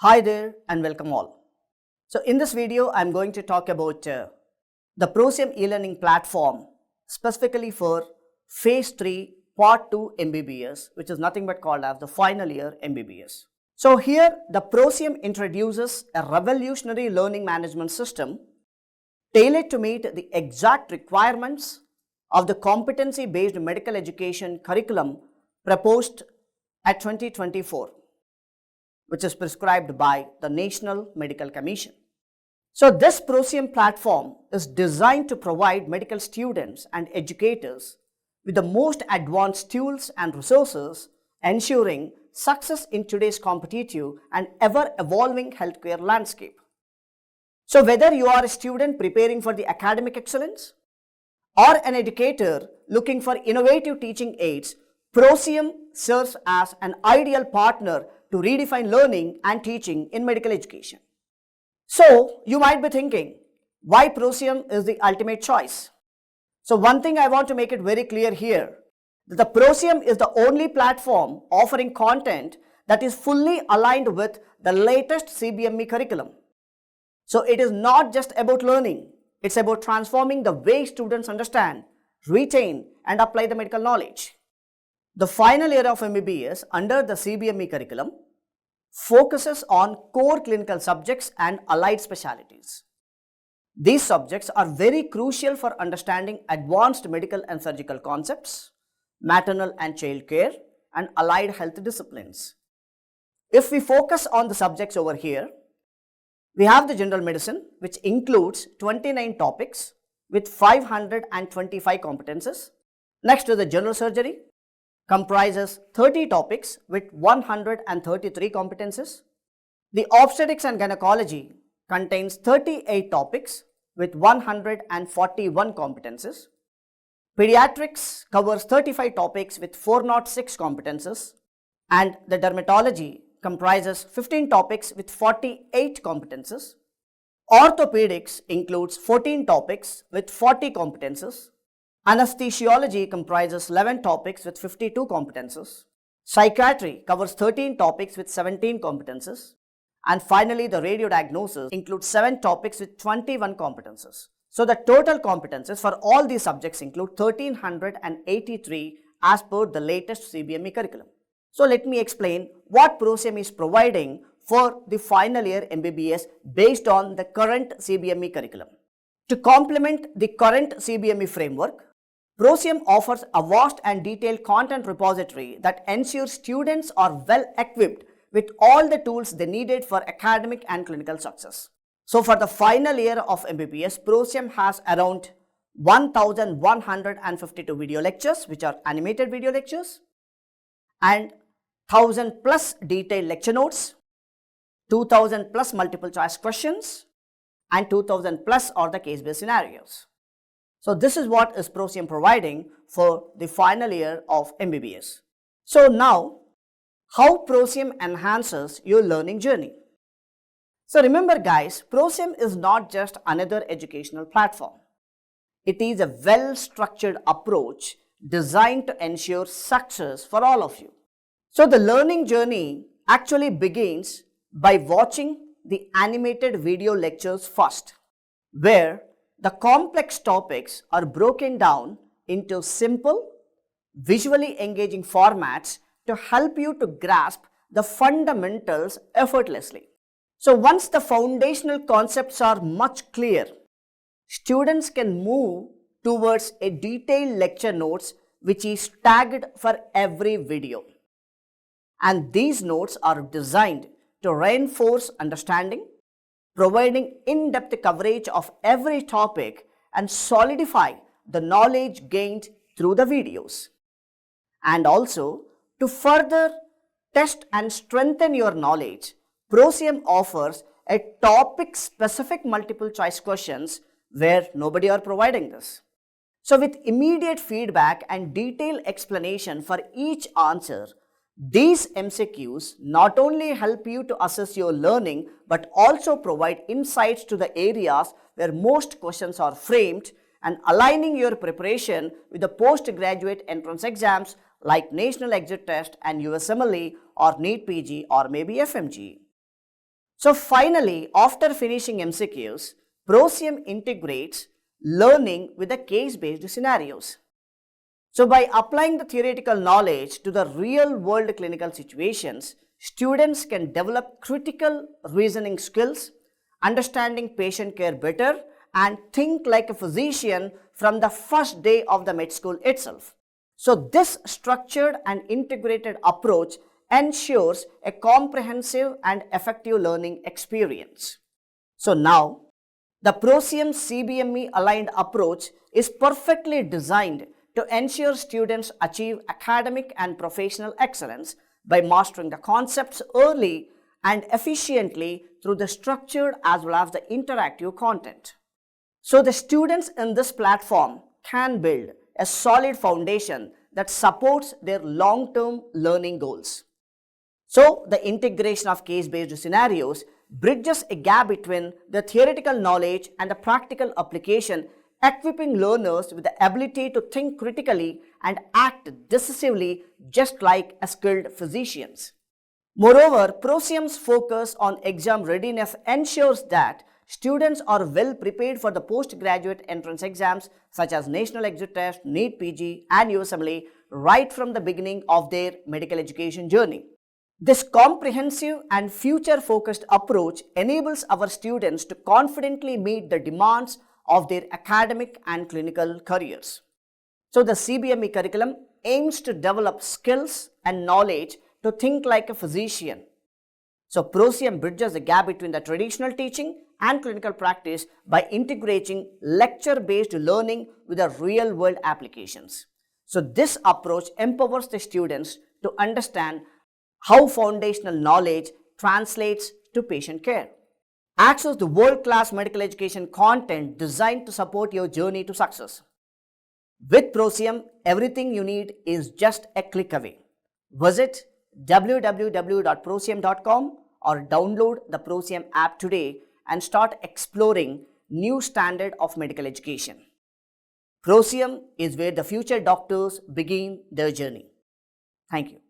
Hi there and welcome all. So in this video, I'm going to talk about the Proceum E-Learning Platform specifically for Phase 3 Part 2 MBBS, which is nothing but called as the final year MBBS. So here the Proceum introduces a revolutionary learning management system tailored to meet the exact requirements of the competency-based medical education curriculum proposed at 2024. Which is prescribed by the National Medical Commission. So this Proceum platform is designed to provide medical students and educators with the most advanced tools and resources, ensuring success in today's competitive and ever-evolving healthcare landscape. So whether you are a student preparing for the academic excellence or an educator looking for innovative teaching aids, Proceum serves as an ideal partner to redefine learning and teaching in medical education. So you might be thinking, why Proceum is the ultimate choice? So one thing I want to make it very clear here, that the Proceum is the only platform offering content that is fully aligned with the latest CBME curriculum. So it is not just about learning, it's about transforming the way students understand, retain and apply the medical knowledge. The final year of MBBS under the CBME curriculum focuses on core clinical subjects and allied specialties. These subjects are very crucial for understanding advanced medical and surgical concepts, maternal and child care, and allied health disciplines. If we focus on the subjects over here, we have the general medicine, which includes 29 topics with 525 competences. Next is the general surgery, comprises 30 topics with 133 competences. The Obstetrics and Gynecology contains 38 topics with 141 competences. Pediatrics covers 35 topics with 406 competences. And the Dermatology comprises 15 topics with 48 competences. Orthopedics includes 14 topics with 40 competences. Anesthesiology comprises 11 topics with 52 competences. Psychiatry covers 13 topics with 17 competences. And finally, the radiodiagnosis includes 7 topics with 21 competences. So the total competences for all these subjects include 1383 as per the latest CBME curriculum. So let me explain what Proceum is providing for the final year MBBS based on the current CBME curriculum. To complement the current CBME framework, Proceum offers a vast and detailed content repository that ensures students are well equipped with all the tools they needed for academic and clinical success. So for the final year of MBBS, Proceum has around 1,152 video lectures, which are animated video lectures, and 1,000 plus detailed lecture notes, 2,000 plus multiple choice questions, and 2,000 plus are the case-based scenarios. So this is what is Proceum providing for the final year of MBBS. So now, how Proceum enhances your learning journey? So remember guys, Proceum is not just another educational platform. It is a well-structured approach designed to ensure success for all of you. So the learning journey actually begins by watching the animated video lectures first, where the complex topics are broken down into simple, visually engaging formats to help you to grasp the fundamentals effortlessly. So once the foundational concepts are much clear, students can move towards a detailed lecture notes which is tagged for every video. And these notes are designed to reinforce understanding, providing in-depth coverage of every topic and solidify the knowledge gained through the videos. And also, to further test and strengthen your knowledge, Proceum offers a topic-specific multiple choice questions where nobody are providing this. So with immediate feedback and detailed explanation for each answer, these MCQs not only help you to assess your learning but also provide insights to the areas where most questions are framed and aligning your preparation with the postgraduate entrance exams like National Exit Test and USMLE or NEET PG or maybe FMG. So finally, after finishing MCQs, Proceum integrates learning with the case-based scenarios. So by applying the theoretical knowledge to the real-world clinical situations, students can develop critical reasoning skills, understanding patient care better, and think like a physician from the first day of the med school itself. So this structured and integrated approach ensures a comprehensive and effective learning experience. So now, the Proceum CBME-aligned approach is perfectly designed to ensure students achieve academic and professional excellence by mastering the concepts early and efficiently through the structured as well as the interactive content. So the students in this platform can build a solid foundation that supports their long-term learning goals. So the integration of case-based scenarios bridges a gap between the theoretical knowledge and the practical application, equipping learners with the ability to think critically and act decisively just like a skilled physicians. Moreover, Proceum's focus on exam readiness ensures that students are well prepared for the postgraduate entrance exams such as National Exit Test, NEET PG and USMLE right from the beginning of their medical education journey. This comprehensive and future-focused approach enables our students to confidently meet the demands of their academic and clinical careers. So the CBME curriculum aims to develop skills and knowledge to think like a physician. So Proceum bridges the gap between the traditional teaching and clinical practice by integrating lecture-based learning with the real-world applications. So this approach empowers the students to understand how foundational knowledge translates to patient care. Access the world-class medical education content designed to support your journey to success. With Proceum, everything you need is just a click away. Visit www.proceum.com or download the Proceum app today and start exploring new standard of medical education. Proceum is where the future doctors begin their journey. Thank you.